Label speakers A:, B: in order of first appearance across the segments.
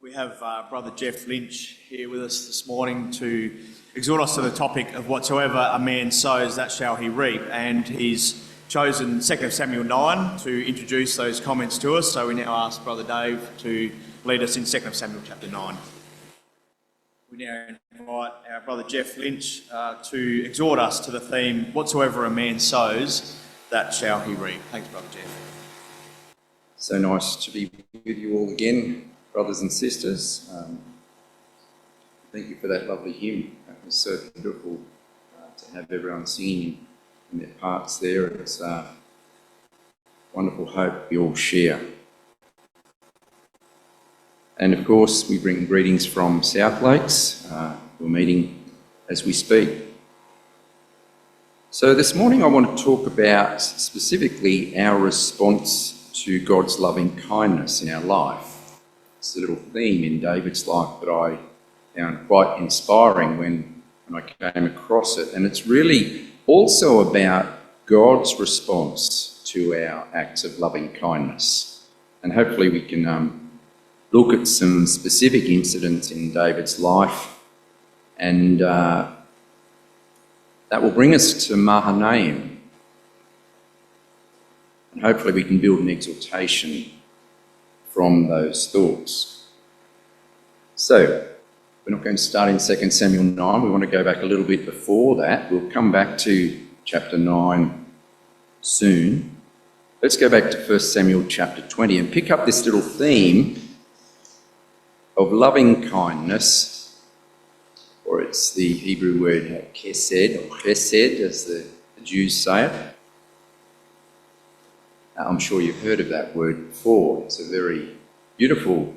A: We have Brother Geoff Lynch here with us this morning to exhort us to the topic of whatsoever a man sows, that shall he reap. And he's chosen 2 Samuel 9 to introduce those comments to us. So we now ask Brother Dave to lead us in 2 Samuel chapter 9. We now invite our Brother Geoff Lynch to exhort us to the theme, whatsoever a man sows, that shall he reap. Thanks, Brother Geoff.
B: So nice to be with you all again, brothers and sisters. Thank you for that lovely hymn. It was so beautiful to have everyone singing in their parts there. It's a wonderful hope we all share. And of course, we bring greetings from South Lakes. We're meeting as we speak. So this morning I want to talk about specifically our response to God's loving kindness in our life. It's a little theme in David's life that I found quite inspiring when I came across it. And it's really also about God's response to our acts of loving kindness. And hopefully we can look at some specific incidents in David's life, and that will bring us to Mahanaim. And hopefully we can build an exhortation from those thoughts. So, we're not going to start in 2 Samuel 9, we want to go back a little bit before that. We'll come back to chapter 9 soon. Let's go back to 1 Samuel chapter 20 and pick up this little theme of loving kindness, or it's the Hebrew word chesed, or chesed as the Jews say it. I'm sure you've heard of that word before. It's a very beautiful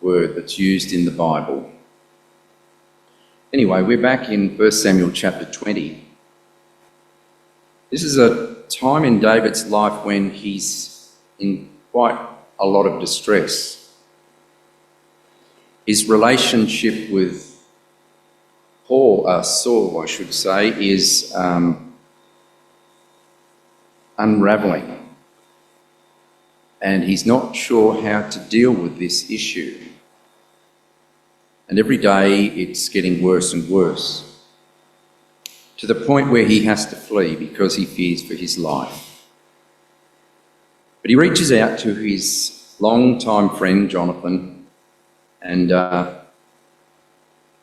B: word that's used in the Bible. Anyway, we're back in 1 Samuel chapter 20. This is a time in David's life when he's in quite a lot of distress. His relationship with Saul, I should say, is unravelling. And he's not sure how to deal with this issue. And every day it's getting worse and worse, to the point where he has to flee because he fears for his life. But he reaches out to his long-time friend Jonathan and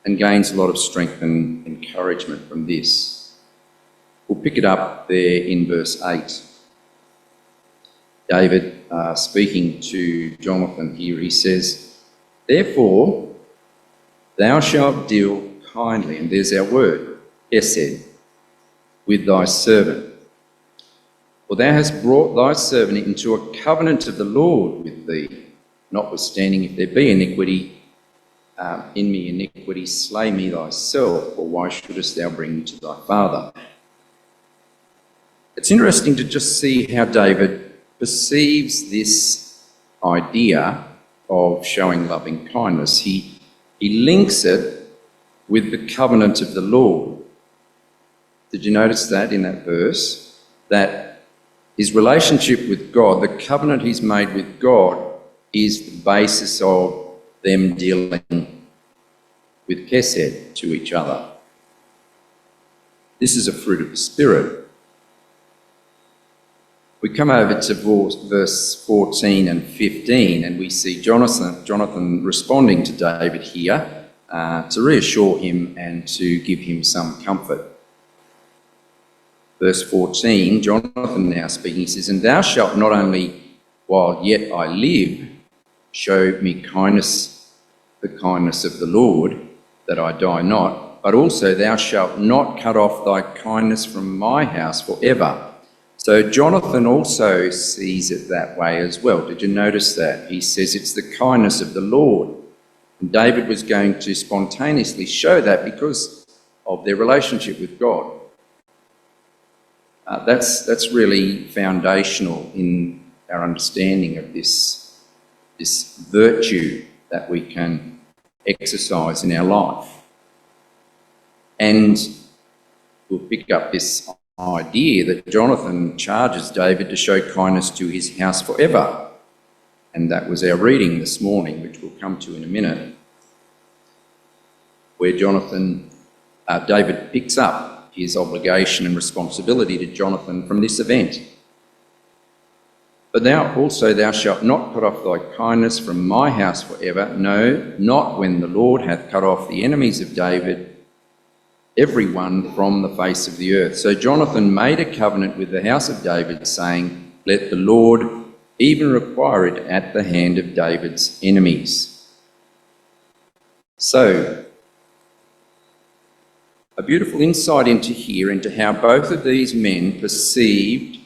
B: gains a lot of strength and encouragement from this. We'll pick it up there in verse 8. David, speaking to Jonathan here, he says, "Therefore, thou shalt deal kindly," and there's our word, chesed, "with thy servant. For thou hast brought thy servant into a covenant of the Lord with thee. Notwithstanding, if there be iniquity in me, iniquity, slay me thyself, for why shouldest thou bring me to thy father?" It's interesting to just see how David perceives this idea of showing loving kindness. He links it with the covenant of the Lord. Did you notice that in that verse? That his relationship with God, the covenant he's made with God, is the basis of them dealing with chesed to each other. This is a fruit of the Spirit. We come over to verse 14 and 15 and we see Jonathan responding to David here to reassure him and to give him some comfort. Verse 14, Jonathan now speaking, he says, "And thou shalt not only while yet I live show me kindness, the kindness of the Lord, that I die not, but also thou shalt not cut off thy kindness from my house forever." So Jonathan also sees it that way as well. Did you notice that? He says it's the kindness of the Lord. And David was going to spontaneously show that because of their relationship with God. That's really foundational in our understanding of this virtue that we can exercise in our life. And we'll pick up this idea that Jonathan charges David to show kindness to his house forever. and that was our reading this morning, which we'll come to in a minute, where David picks up his obligation and responsibility to Jonathan from this event. But thou shalt not cut off thy kindness from my house forever, no, not when the Lord hath cut off the enemies of David, every one from the face of the earth. So Jonathan made a covenant with the house of David, saying, let the Lord even require it at the hand of David's enemies. So, a beautiful insight into how both of these men perceived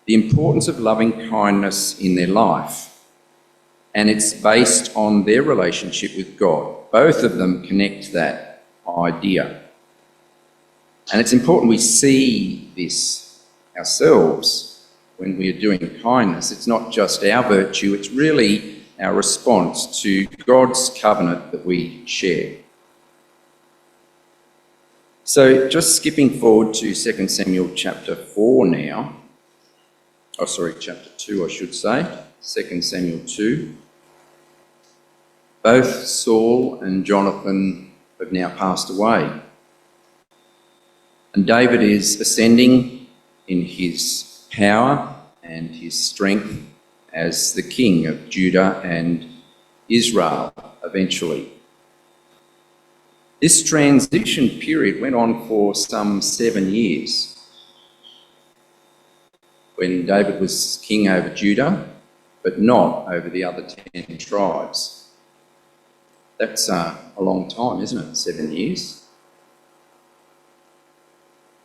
B: the importance of loving kindness in their life. And it's based on their relationship with God. Both of them connect that idea. And it's important we see this ourselves when we are doing kindness. It's not just our virtue, it's really our response to God's covenant that we share. So just skipping forward to 2 Samuel chapter 4 now. Chapter 2, I should say. 2 Samuel 2. Both Saul and Jonathan have now passed away. And David is ascending in his power and his strength as the king of Judah and Israel eventually. This transition period went on for some 7 years, when David was king over Judah, but not over the other 10 tribes. That's a long time, isn't it? 7 years.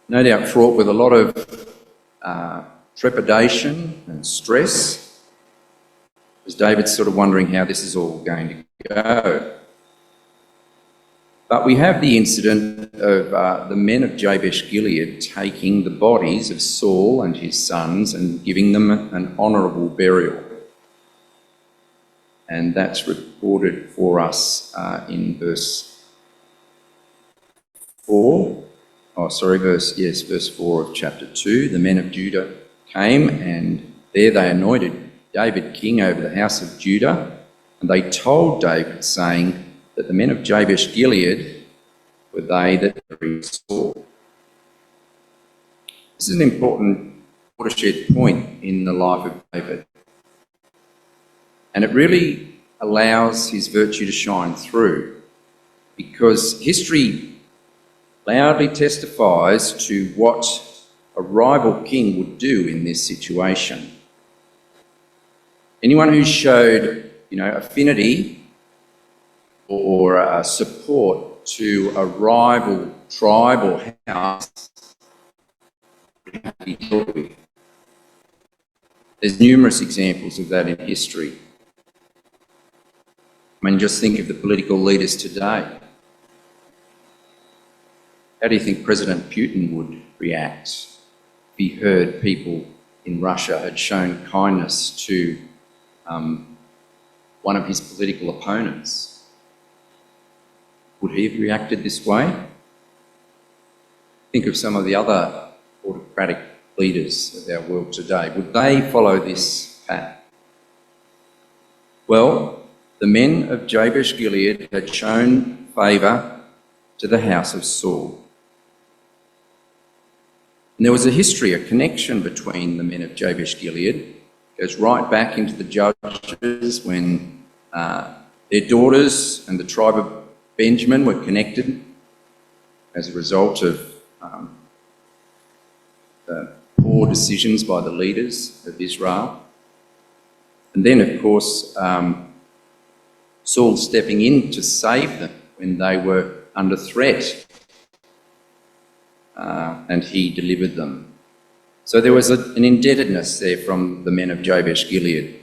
B: No doubt fraught with a lot of trepidation and stress, as David's sort of wondering how this is all going to go. But we have the incident of the men of Jabesh-Gilead taking the bodies of Saul and his sons and giving them an honourable burial. And that's recorded for us in verse 4. Verse 4 of chapter 2. The men of Judah came, and there they anointed David king over the house of Judah. And they told David, saying that the men of Jabesh-Gilead were they that buried Saul. This is an important watershed point in the life of David. And it really allows his virtue to shine through, because history loudly testifies to what a rival king would do in this situation. Anyone who showed, affinity or support to a rival tribe or house would have to be dealt with. There's numerous examples of that in history. Just think of the political leaders today. How do you think President Putin would react if he heard people in Russia had shown kindness to one of his political opponents? Would he have reacted this way? Think of some of the other autocratic leaders of our world today. Would they follow this path? Well, the men of Jabesh-Gilead had shown favour to the house of Saul. And there was a history, a connection between the men of Jabesh-Gilead. It goes right back into the Judges when their daughters and the tribe of Benjamin were connected as a result of poor decisions by the leaders of Israel. And then, of course, Saul stepping in to save them when they were under threat. And he delivered them. So there was an indebtedness there from the men of Jabesh-Gilead.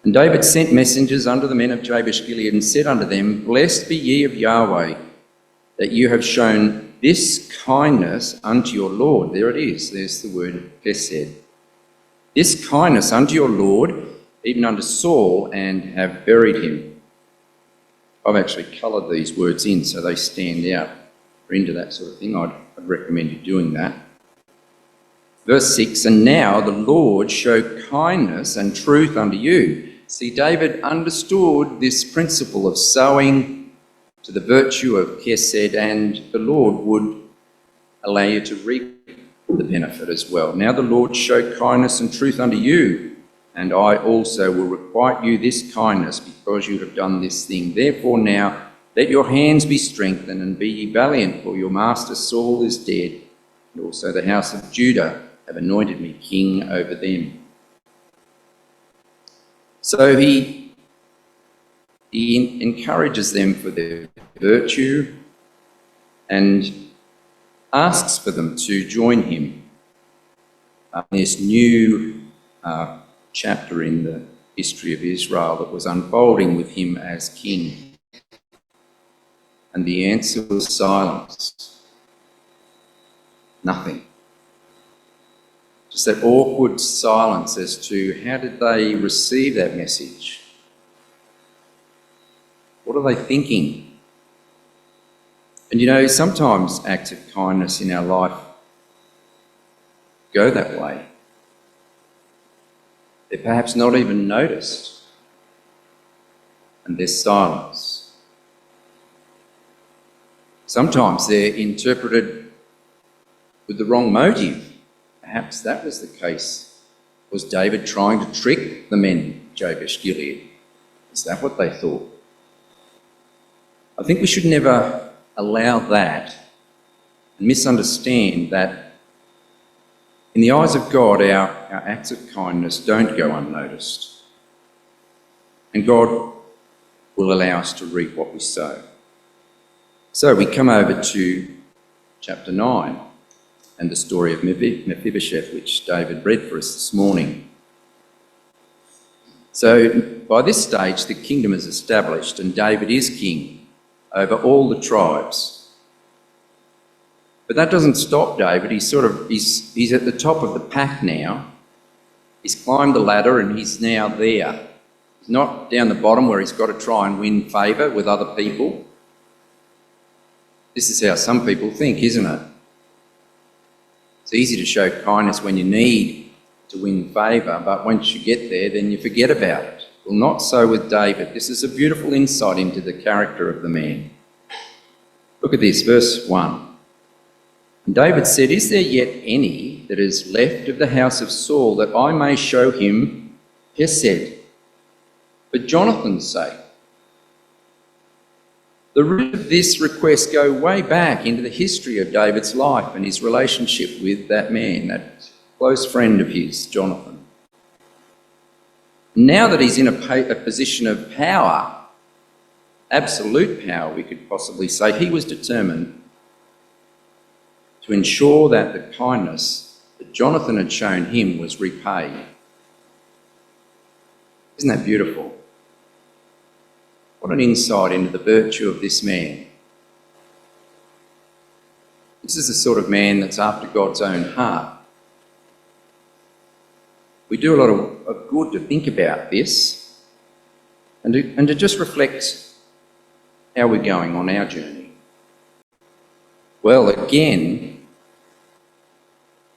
B: And David sent messengers unto the men of Jabesh-Gilead and said unto them, Blessed be ye of Yahweh, that you have shown this kindness unto your Lord. There it is, there's the word chesed. This kindness unto your Lord, even unto Saul, and have buried him. I've actually coloured these words in so they stand out. Into that sort of thing, I'd recommend you doing that. Verse 6, and now the Lord show kindness and truth unto you. See, David understood this principle of sowing to the virtue of Chesed, and the Lord would allow you to reap the benefit as well. Now the Lord show kindness and truth unto you, and I also will requite you this kindness because you have done this thing. Therefore now let your hands be strengthened, and be ye valiant, for your master Saul is dead, and also the house of Judah have anointed me king over them. So he encourages them for their virtue and asks for them to join him in this new chapter in the history of Israel that was unfolding with him as king. And the answer was silence. Nothing. Just that awkward silence as to how did they receive that message? What are they thinking? And you know, sometimes acts of kindness in our life go that way. They're perhaps not even noticed, and there's silence. Sometimes they're interpreted with the wrong motive. Perhaps that was the case. Was David trying to trick the men of Jabesh Gilead? Is that what they thought? I think we should never allow that and misunderstand that in the eyes of God, our acts of kindness don't go unnoticed. And God will allow us to reap what we sow. So we come over to chapter 9 and the story of Mephibosheth, which David read for us this morning. So by this stage, the kingdom is established and David is king over all the tribes. But that doesn't stop David. He's at the top of the pack now. He's climbed the ladder and he's now there. He's not down the bottom where he's got to try and win favour with other people. This is how some people think, isn't it? It's easy to show kindness when you need to win favour, but once you get there, then you forget about it. Well, not so with David. This is a beautiful insight into the character of the man. Look at this, verse 1. And David said, is there yet any that is left of the house of Saul that I may show him Chesed for Jonathan's sake? The root of this request go way back into the history of David's life and his relationship with that man, that close friend of his, Jonathan. Now that he's in a position of power, absolute power we could possibly say, he was determined to ensure that the kindness that Jonathan had shown him was repaid. Isn't that beautiful? What an insight into the virtue of this man. This is the sort of man that's after God's own heart. We do a lot of good to think about this and to just reflect how we're going on our journey. Well, again,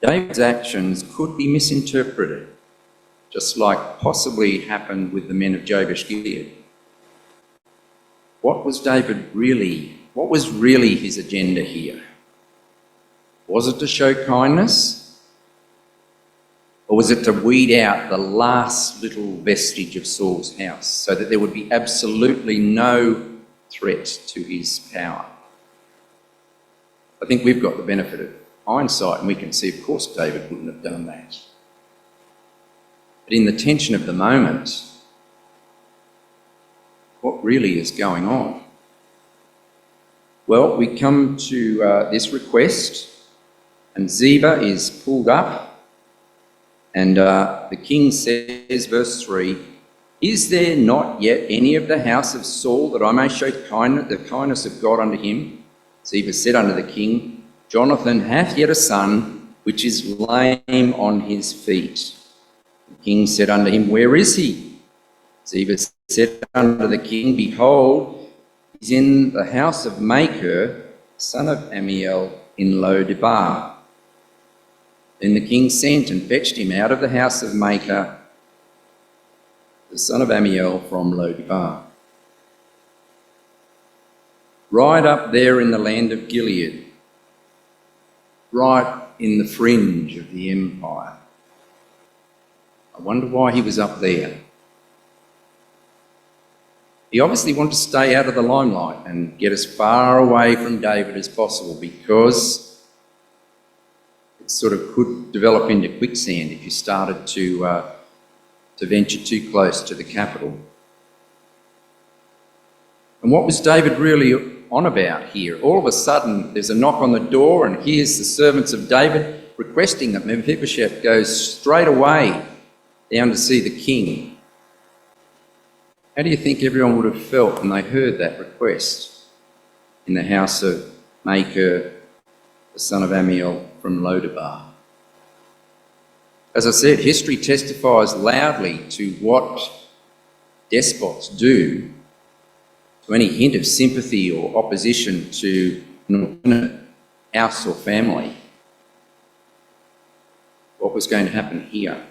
B: David's actions could be misinterpreted, just like possibly happened with the men of Jabesh Gilead. What was really his agenda here? Was it to show kindness? Or was it to weed out the last little vestige of Saul's house so that there would be absolutely no threat to his power? I think we've got the benefit of hindsight and we can see, of course, David wouldn't have done that. But in the tension of the moment, what really is going on? Well, we come to this request, and Ziba is pulled up, and the king says, verse 3, is there not yet any of the house of Saul that I may show the kindness of God unto him? Ziba said unto the king, Jonathan hath yet a son, which is lame on his feet. The king said unto him, where is he? Ziba said unto the king, behold, he is in the house of Machir, son of Ammiel, in Lo-debar. Then the king sent and fetched him out of the house of Machir, the son of Ammiel from Lodebar, right up there in the land of Gilead, right in the fringe of the empire. I wonder why he was up there. He obviously wanted to stay out of the limelight and get as far away from David as possible, because it sort of could develop into quicksand if you started to venture too close to the capital. And what was David really on about here? All of a sudden there's a knock on the door, and here's the servants of David requesting that Mephibosheth goes straight away down to see the king. How do you think everyone would have felt when they heard that request in the house of Machir, the son of Ammiel from Lodebar? As I said, history testifies loudly to what despots do to any hint of sympathy or opposition to an alternate house or family. What was going to happen here?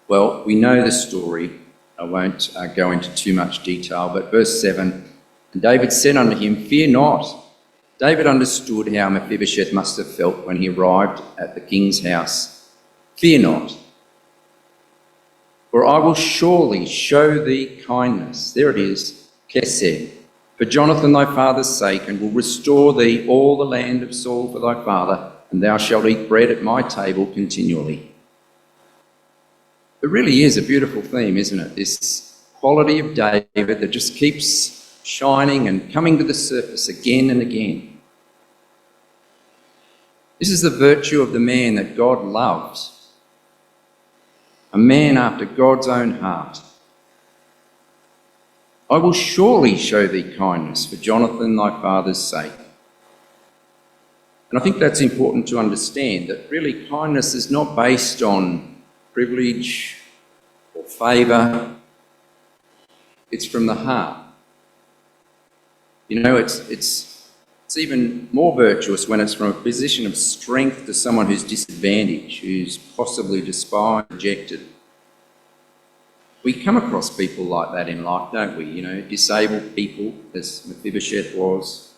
B: Well, we know the story. I won't go into too much detail, but verse 7, and David said unto him, Fear not. David understood how Mephibosheth must have felt when he arrived at the king's house. Fear not, for I will surely show thee kindness. There it is, Chesed, for Jonathan thy father's sake, and will restore thee all the land of Saul for thy father, and thou shalt eat bread at my table continually. It really is a beautiful theme, isn't it? This quality of David that just keeps shining and coming to the surface again and again. This is the virtue of the man that God loved, a man after God's own heart. I will surely show thee kindness for Jonathan thy father's sake. And I think that's important to understand, that really kindness is not based on privilege or favour. It's from the heart. You know, it's even more virtuous when it's from a position of strength to someone who's disadvantaged, who's possibly despised, rejected. We come across people like that in life, don't we? You know, disabled people, as Mephibosheth was.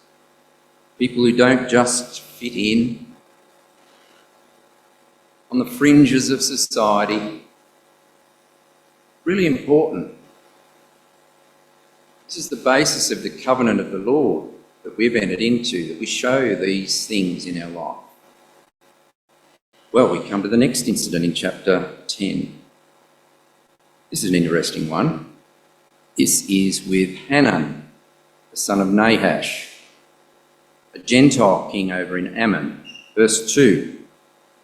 B: People who don't just fit in, on the fringes of society. Really important. This is the basis of the covenant of the Lord that we've entered into, that we show these things in our life. Well, we come to the next incident in chapter 10. This is an interesting one. This is with Hanan, the son of Nahash, a Gentile king over in Ammon. Verse 2.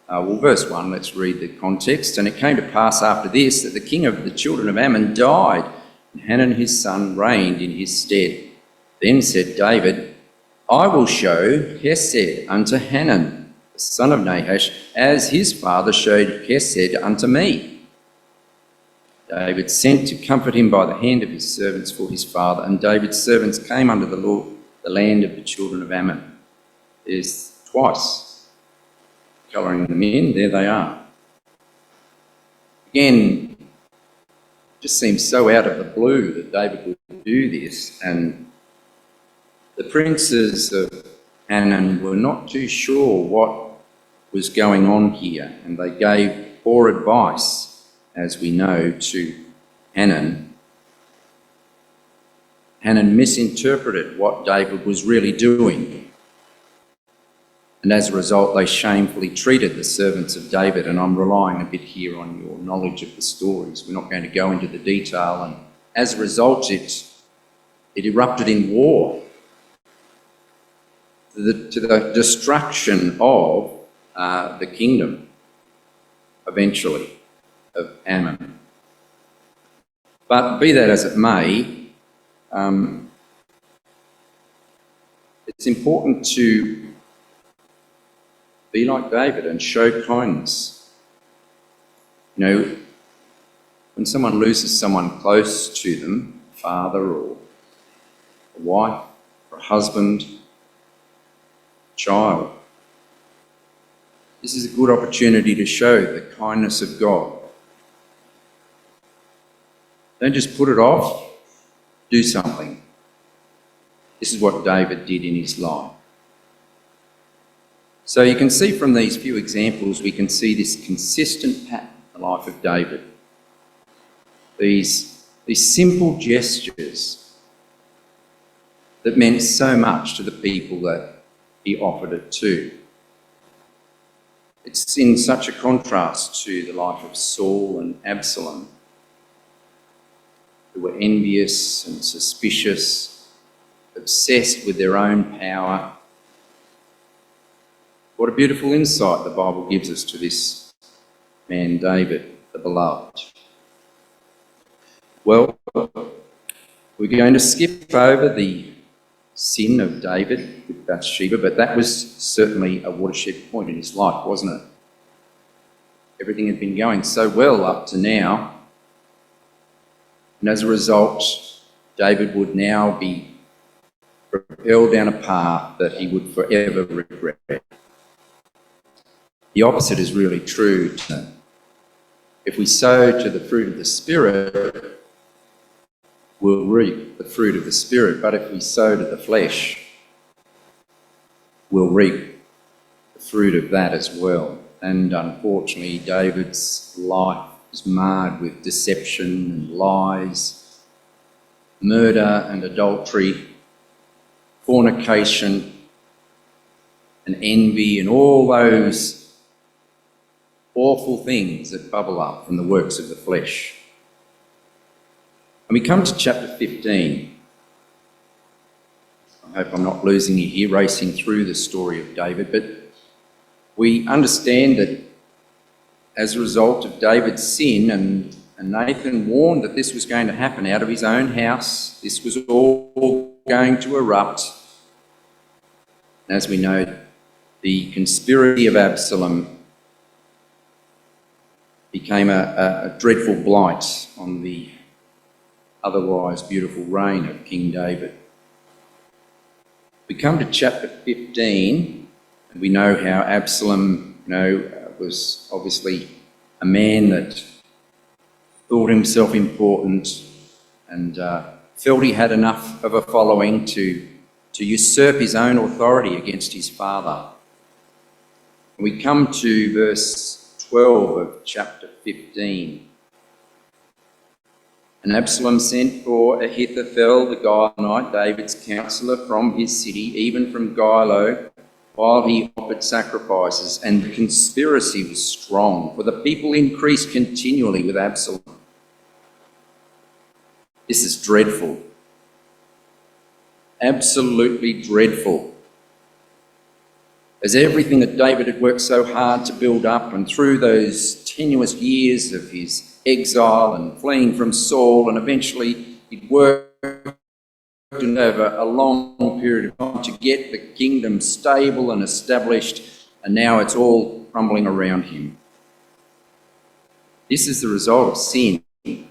B: Verse 1, let's read the context. And it came to pass after this that the king of the children of Ammon died, and Hanan his son reigned in his stead. Then said David, I will show Chesed unto Hanan, the son of Nahash, as his father showed Chesed unto me. David sent to comfort him by the hand of his servants for his father, and David's servants came unto the Lord, the land of the children of Ammon. There's twice colouring them in, there they are. Again, it just seems so out of the blue that David would do this, and the princes of Hanan were not too sure what was going on here, and they gave poor advice, as we know, to Hanan. Hanan misinterpreted what David was really doing. And as a result, they shamefully treated the servants of David, and I'm relying a bit here on your knowledge of the stories. We're not going to go into the detail, and as a result, it erupted in war to the destruction of the kingdom, eventually, of Ammon. But be that as it may, it's important to be like David and show kindness. You know, when someone loses someone close to them, a father or a wife or a husband, child, This is a good opportunity to show the kindness of God. Don't just put it off, do something. This is what David did in his life. So you can see from these few examples, we can see this consistent pattern in the life of David. These simple gestures that meant so much to the people that he offered it to. It's in such a contrast to the life of Saul and Absalom, who were envious and suspicious, obsessed with their own power. What a beautiful insight the Bible gives us to this man David, the beloved. Well, we're going to skip over the sin of David with Bathsheba, but that was certainly a watershed point in his life, wasn't it? Everything had been going so well up to now, and as a result, David would now be propelled down a path that he would forever regret. The opposite is really true. If we sow to the fruit of the Spirit, we'll reap the fruit of the Spirit. But if we sow to the flesh, we'll reap the fruit of that as well. And unfortunately, David's life was marred with deception and lies, murder and adultery, fornication and envy, and all those awful things that bubble up from the works of the flesh. And we come to chapter 15. I hope I'm not losing you here, racing through the story of David, but we understand that as a result of David's sin, and Nathan warned that this was going to happen out of his own house, this was all going to erupt. And as we know, the conspiracy of Absalom became a dreadful blight on the otherwise beautiful reign of King David. We come to chapter 15, and we know how Absalom, was obviously a man that thought himself important and felt he had enough of a following to usurp his own authority against his father. And we come to verse 12 of chapter 15. And Absalom sent for Ahithophel the Gilonite, David's counsellor, from his city, even from Gilo, while he offered sacrifices. And the conspiracy was strong, for the people increased continually with Absalom. This is dreadful. Absolutely dreadful. As everything that David had worked so hard to build up, and through those tenuous years of his exile and fleeing from Saul, and eventually he'd worked over a long period of time to get the kingdom stable and established, and now it's all crumbling around him. This is the result of sin, a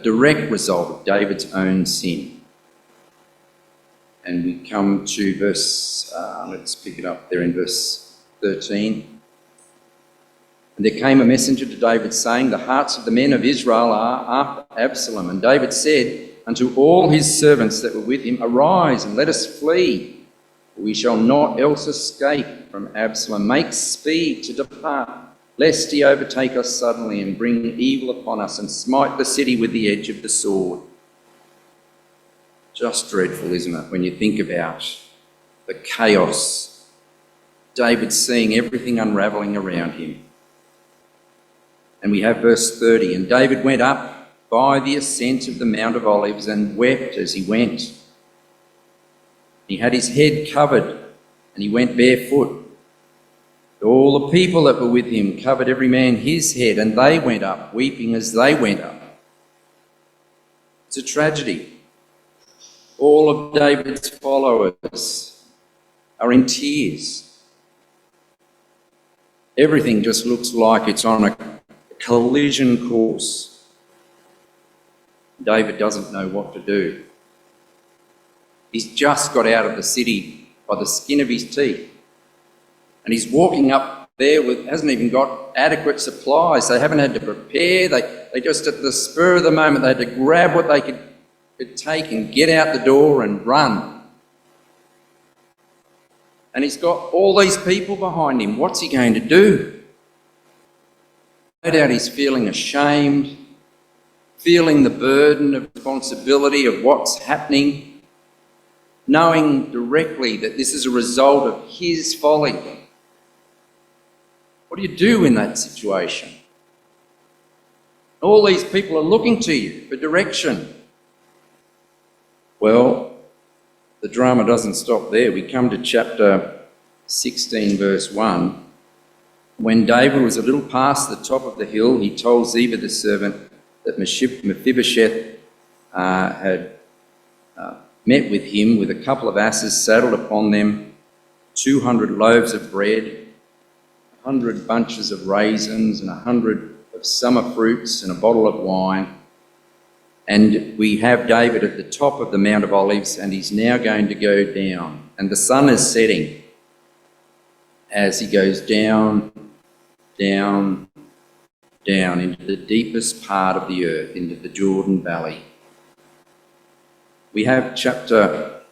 B: direct result of David's own sin. And we come to verse, let's pick it up there in verse 13. And there came a messenger to David saying, the hearts of the men of Israel are after Absalom. And David said unto all his servants that were with him, arise and let us flee. We shall not else escape from Absalom. Make speed to depart, lest he overtake us suddenly and bring evil upon us and smite the city with the edge of the sword. Just dreadful, isn't it, when you think about the chaos. David's seeing everything unravelling around him. And we have verse 30. And David went up by the ascent of the Mount of Olives and wept as he went. He had his head covered and he went barefoot. All the people that were with him covered every man his head, and they went up, weeping as they went up. It's a tragedy. All of David's followers are in tears. Everything just looks like it's on a collision course. David doesn't know what to do. He's just got out of the city by the skin of his teeth. And he's walking up there with, hasn't even got adequate supplies. They haven't had to prepare. They just at the spur of the moment, they had to grab what they could take and get out the door and run. And he's got all these people behind him. What's he going to do? No doubt he's feeling ashamed, feeling the burden of responsibility of what's happening, knowing directly that this is a result of his folly. What do you do in that situation? All these people are looking to you for direction. Well, the drama doesn't stop there. We come to chapter 16, verse 1. When David was a little past the top of the hill, he told Ziba the servant that Mephibosheth had met with him with a couple of asses saddled upon them, 200 loaves of bread, 100 bunches of raisins, and 100 of summer fruits, and a bottle of wine. And we have David at the top of the Mount of Olives, and he's now going to go down. And the sun is setting as he goes down, down, down into the deepest part of the earth, into the Jordan Valley. We have chapter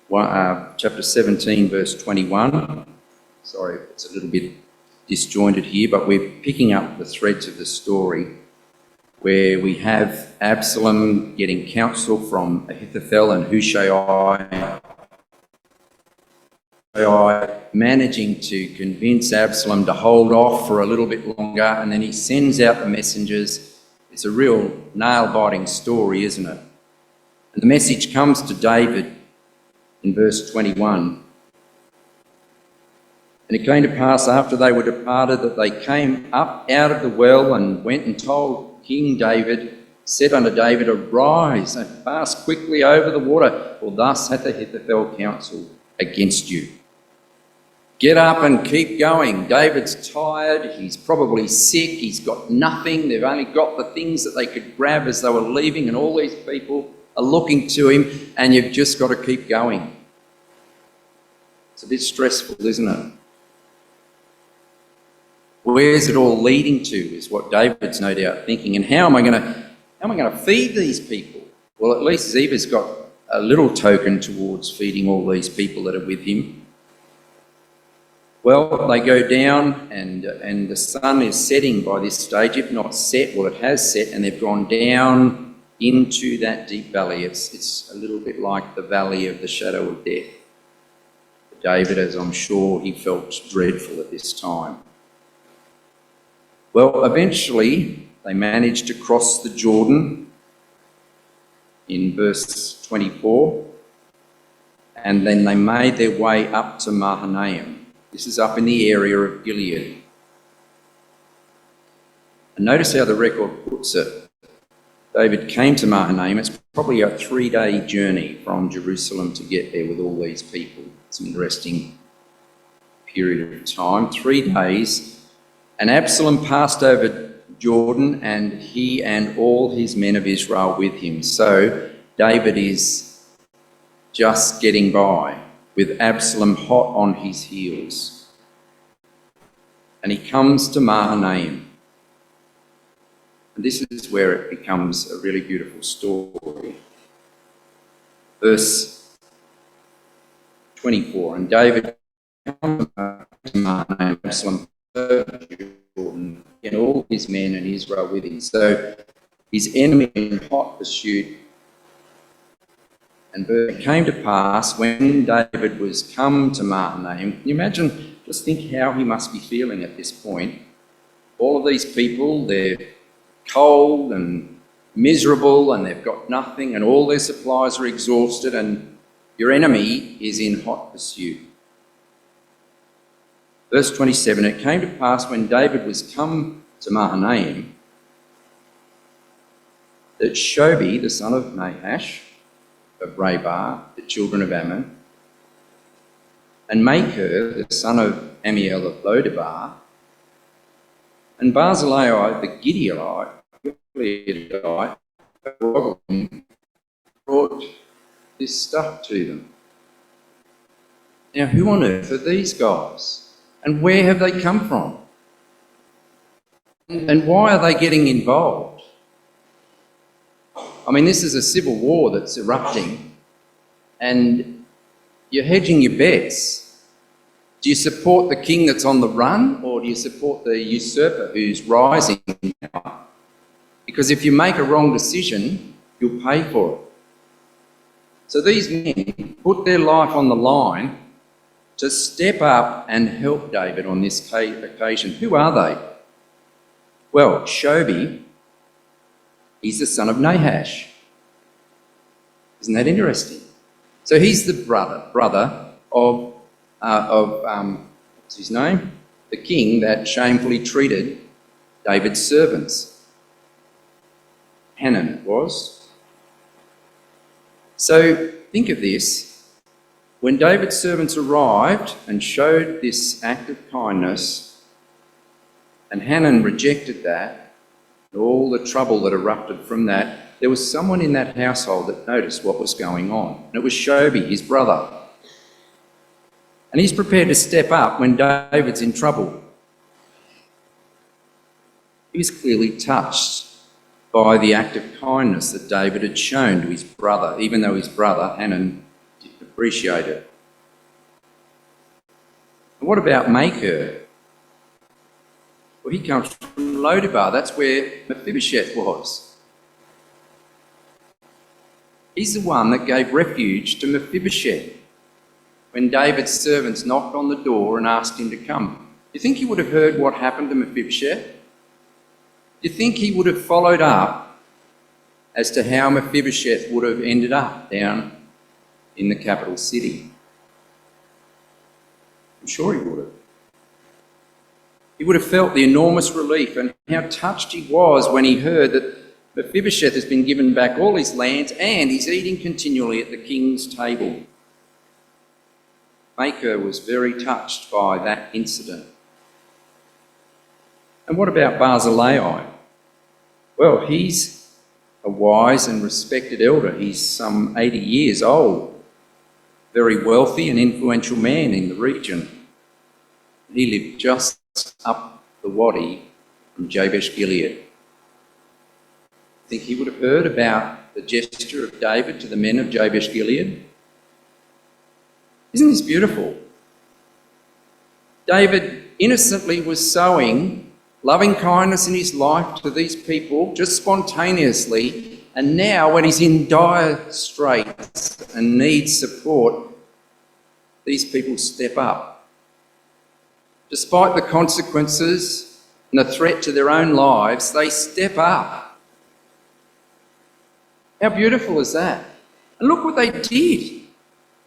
B: 17, verse 21. Sorry, it's a little bit disjointed here, but we're picking up the threads of the story where we have Absalom getting counsel from Ahithophel and Hushai, managing to convince Absalom to hold off for a little bit longer, and then he sends out the messengers. It's a real nail-biting story, isn't it? And the message comes to David in verse 21. And it came to pass after they were departed that they came up out of the well and went and told King David, said unto David, Arise and pass quickly over the water, for thus hath Ahithophel counsel against you. Get up and keep going. David's tired, he's probably sick, he's got nothing. They've only got the things that they could grab as they were leaving, and all these people are looking to him, and you've just got to keep going. It's a bit stressful, isn't it? Where's it all leading to is what David's no doubt thinking. And how am I going to feed these people? Well, at least Ziba's got a little token towards feeding all these people that are with him. Well, they go down and the sun is setting by this stage, if not set. Well, it has set, and they've gone down into that deep valley. It's a little bit like the valley of the shadow of death. David, as I'm sure he felt dreadful at this time. Well, eventually they managed to cross the Jordan in verse 24, and then they made their way up to Mahanaim. This is up in the area of Gilead. And notice how the record puts it. David came to Mahanaim. It's probably a 3-day journey from Jerusalem to get there with all these people. It's an interesting period of time. 3 days. And Absalom passed over Jordan, and he and all his men of Israel with him. So David is just getting by, with Absalom hot on his heels. And he comes to Mahanaim. And this is where it becomes a really beautiful story. Verse 24, and David comes to Mahanaim, Absalom Jordan, and all his men and Israel with him. So his enemy in hot pursuit. And it came to pass when David was come to Mahanaim. Can you imagine, just think how he must be feeling at this point. All of these people, they're cold and miserable, and they've got nothing, and all their supplies are exhausted, and your enemy is in hot pursuit. Verse 27, it came to pass when David was come to Mahanaim that Shobi, the son of Nahash, of Rabar, the children of Ammon, and Machir, the son of Amiel of Lodebar, and Barzillai, the Gileadite, brought this stuff to them. Now, who on earth are these guys? And where have they come from? And why are they getting involved? I mean, this is a civil war that's erupting, and you're hedging your bets. Do you support the king that's on the run, or do you support the usurper who's rising now? Because if you make a wrong decision, you'll pay for it. So these men put their life on the line to step up and help David on this occasion. Who are they? Well, Shobi, he's the son of Nahash. Isn't that interesting? So he's the brother of what's his name? The king that shamefully treated David's servants. Hanan it was. So think of this. When David's servants arrived and showed this act of kindness, and Hanan rejected that, and all the trouble that erupted from that, there was someone in that household that noticed what was going on. And it was Shobi, his brother. And he's prepared to step up when David's in trouble. He was clearly touched by the act of kindness that David had shown to his brother, even though his brother, Hanan, didn't appreciate it. And what about Machir? Well, he comes from Lodebar. That's where Mephibosheth was. He's the one that gave refuge to Mephibosheth when David's servants knocked on the door and asked him to come. Do you think he would have heard what happened to Mephibosheth? Do you think he would have followed up as to how Mephibosheth would have ended up down in the capital city? I'm sure he would have. He would have felt the enormous relief and how touched he was when he heard that Mephibosheth has been given back all his lands and he's eating continually at the king's table. Machir was very touched by that incident. And what about Barzillai? Well, he's a wise and respected elder. He's some 80 years old, very wealthy and influential man in the region. He lived just up the wadi from Jabesh Gilead. I think he would have heard about the gesture of David to the men of Jabesh Gilead. Isn't this beautiful? David innocently was sowing loving kindness in his life to these people just spontaneously, and now when he's in dire straits and needs support, these people step up. Despite the consequences and the threat to their own lives, they step up. How beautiful is that? And look what they did.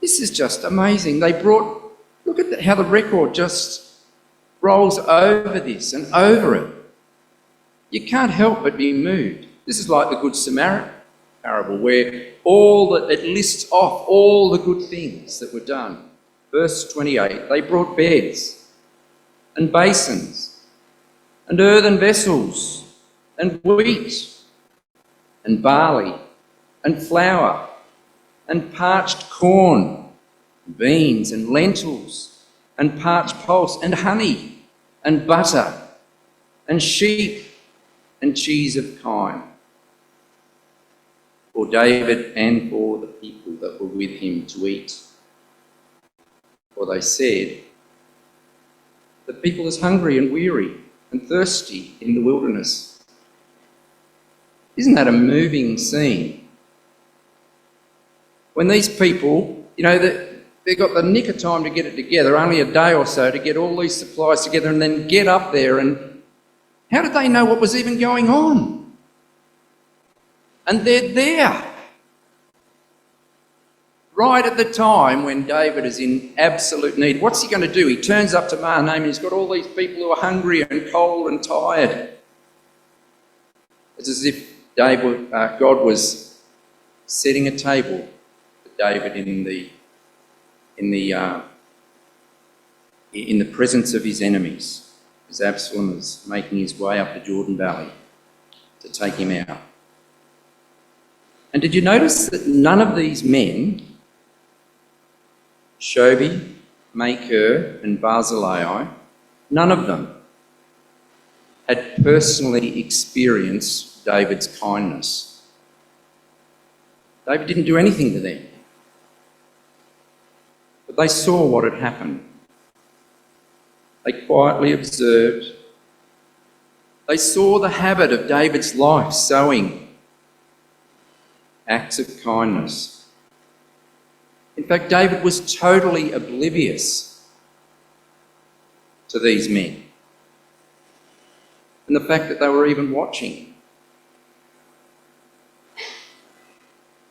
B: This is just amazing. Look at how the record just rolls over this and over it. You can't help but be moved. This is like the Good Samaritan parable, where it lists off all the good things that were done. Verse 28, they brought beds and basins and earthen vessels and wheat and barley and flour and parched corn, beans and lentils and parched pulse and honey and butter and sheep and cheese of kine, for David and for the people that were with him to eat. For they said, the people is hungry and weary and thirsty in the wilderness. Isn't that a moving scene? When these people, they've got the nick of time to get it together, only a day or so to get all these supplies together and then get up there, and how did they know what was even going on? And they're there. Right at the time when David is in absolute need. What's he going to do? He turns up to Mahanaim and he's got all these people who are hungry and cold and tired. It's as if God was setting a table for David in the presence of his enemies, as Absalom is making his way up the Jordan Valley to take him out. And did you notice that none of these men, Shobi, Maker, and Barzillai, none of them had personally experienced David's kindness. David didn't do anything to them. But they saw what had happened. They quietly observed. They saw the habit of David's life, sowing acts of kindness. In fact, David was totally oblivious to these men and the fact that they were even watching.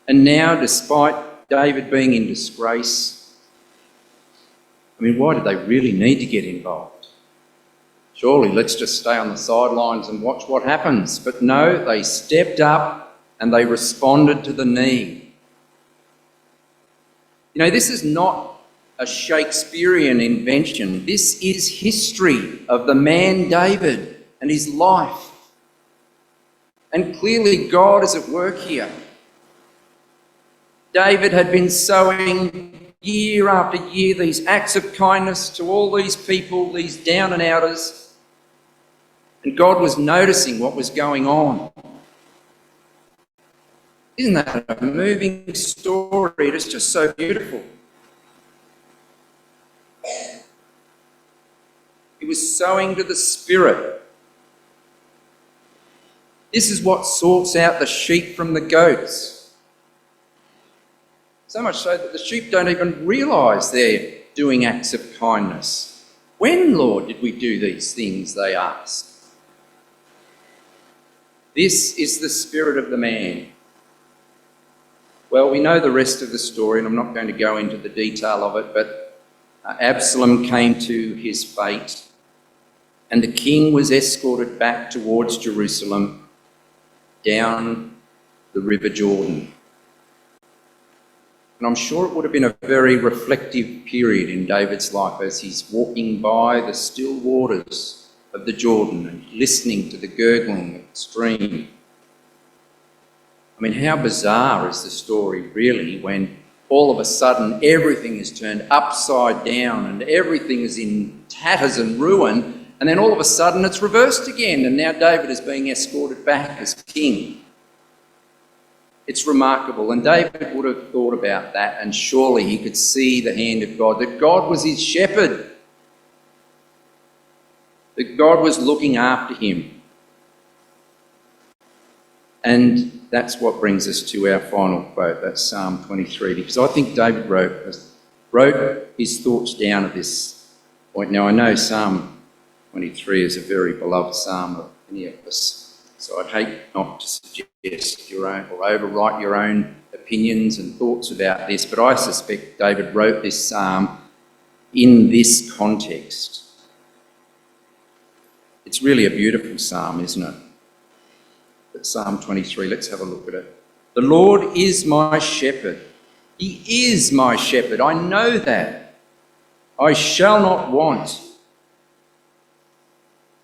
B: And now, despite David being in disgrace, why did they really need to get involved? Surely let's just stay on the sidelines and watch what happens. But no, they stepped up and they responded to the need. This is not a Shakespearean invention. This is history of the man David and his life. And clearly God is at work here. David had been sowing year after year these acts of kindness to all these people, these down and outers, and God was noticing what was going on. Isn't that a moving story? It is just so beautiful. He was sowing to the Spirit. This is what sorts out the sheep from the goats. So much so that the sheep don't even realise they're doing acts of kindness. When, Lord, did we do these things, they ask. This is the spirit of the man. Well, we know the rest of the story, and I'm not going to go into the detail of it, but Absalom came to his fate, and the king was escorted back towards Jerusalem down the River Jordan. And I'm sure it would have been a very reflective period in David's life as he's walking by the still waters of the Jordan and listening to the gurgling of the stream. How bizarre is the story really when all of a sudden everything is turned upside down and everything is in tatters and ruin, and then all of a sudden it's reversed again and now David is being escorted back as king. It's remarkable, and David would have thought about that, and surely he could see the hand of God, that God was his shepherd, that God was looking after him. And that's what brings us to our final quote, that's Psalm 23, because I think David wrote his thoughts down at this point. Now, I know Psalm 23 is a very beloved psalm of many of us, so I'd hate not to suggest your own or overwrite your own opinions and thoughts about this, but I suspect David wrote this psalm in this context. It's really a beautiful psalm, isn't it? But Psalm 23, let's have a look at it. The Lord is my shepherd. He is my shepherd. I know that. I shall not want.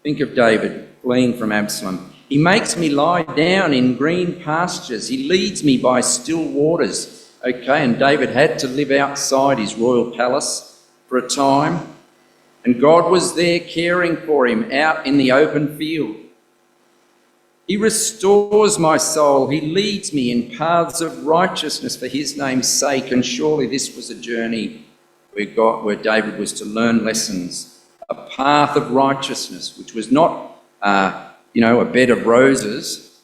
B: Think of David fleeing from Absalom. He makes me lie down in green pastures. He leads me by still waters. Okay, and David had to live outside his royal palace for a time, and God was there caring for him out in the open field. He restores my soul. He leads me in paths of righteousness for his name's sake. And surely this was a journey where David was to learn lessons, a path of righteousness, which was not a bed of roses.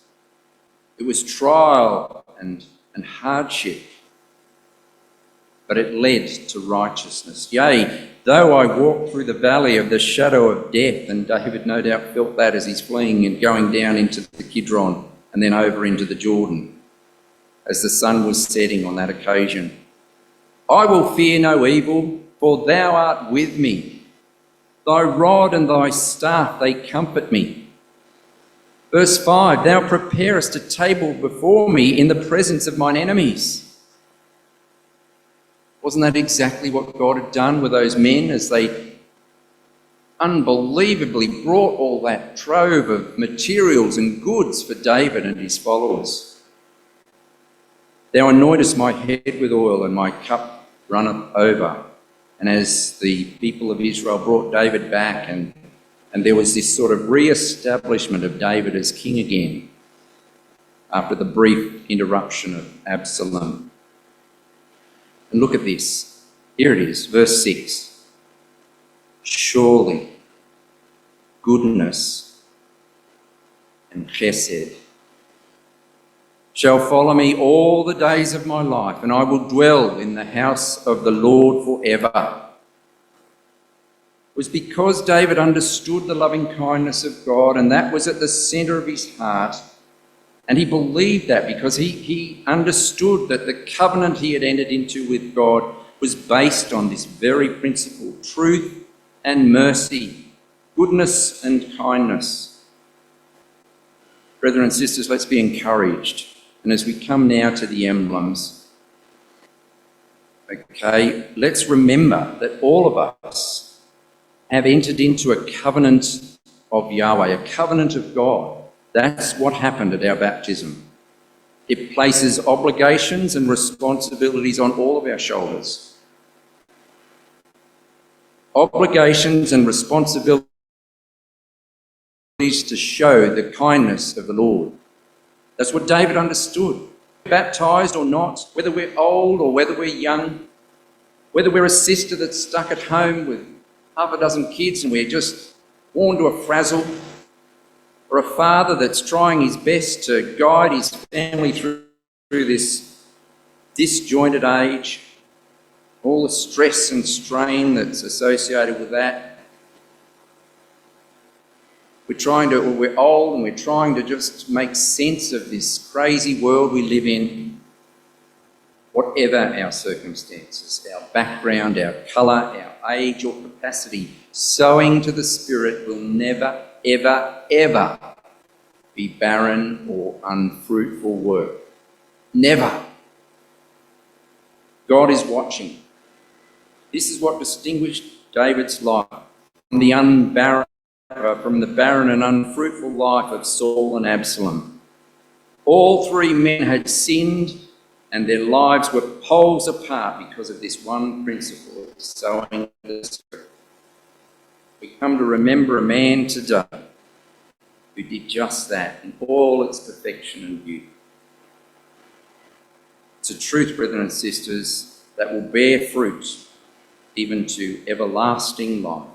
B: It was trial and hardship, but it led to righteousness. Yea, though I walk through the valley of the shadow of death, and David no doubt felt that as he's fleeing and going down into the Kidron and then over into the Jordan, as the sun was setting on that occasion. I will fear no evil, for thou art with me. Thy rod and thy staff, they comfort me. Verse 5, thou preparest a table before me in the presence of mine enemies. Wasn't that exactly what God had done with those men as they unbelievably brought all that trove of materials and goods for David and his followers? Thou anointest my head with oil, and my cup runneth over. And as the people of Israel brought David back, and there was this sort of re-establishment of David as king again after the brief interruption of Absalom. And look at this. Here it is, verse 6. Surely goodness and chesed shall follow me all the days of my life, and I will dwell in the house of the Lord forever. It was because David understood the loving kindness of God, and that was at the centre of his heart. And he believed that because he understood that the covenant he had entered into with God was based on this very principle: truth and mercy, goodness and kindness. Brethren and sisters, let's be encouraged. And as we come now to the emblems, okay, let's remember that all of us have entered into a covenant of Yahweh, a covenant of God. That's what happened at our baptism. It places obligations and responsibilities on all of our shoulders. Obligations and responsibilities to show the kindness of the Lord. That's what David understood. Baptised or not, whether we're old or whether we're young, whether we're a sister that's stuck at home with half a dozen kids and we're just worn to a frazzle, or a father that's trying his best to guide his family through this disjointed age, all the stress and strain that's associated with that. We're old and we're trying to just make sense of this crazy world we live in. Whatever our circumstances, our background, our colour, our age or capacity, sowing to the Spirit will never, ever, ever be barren or unfruitful work. Never. God is watching. This is what distinguished David's life from the barren and unfruitful life of Saul and Absalom. All three men had sinned, and their lives were poles apart because of this one principle of sowing the Spirit. We come to remember a man today who did just that in all its perfection and beauty. It's a truth, brethren and sisters, that will bear fruit even to everlasting life.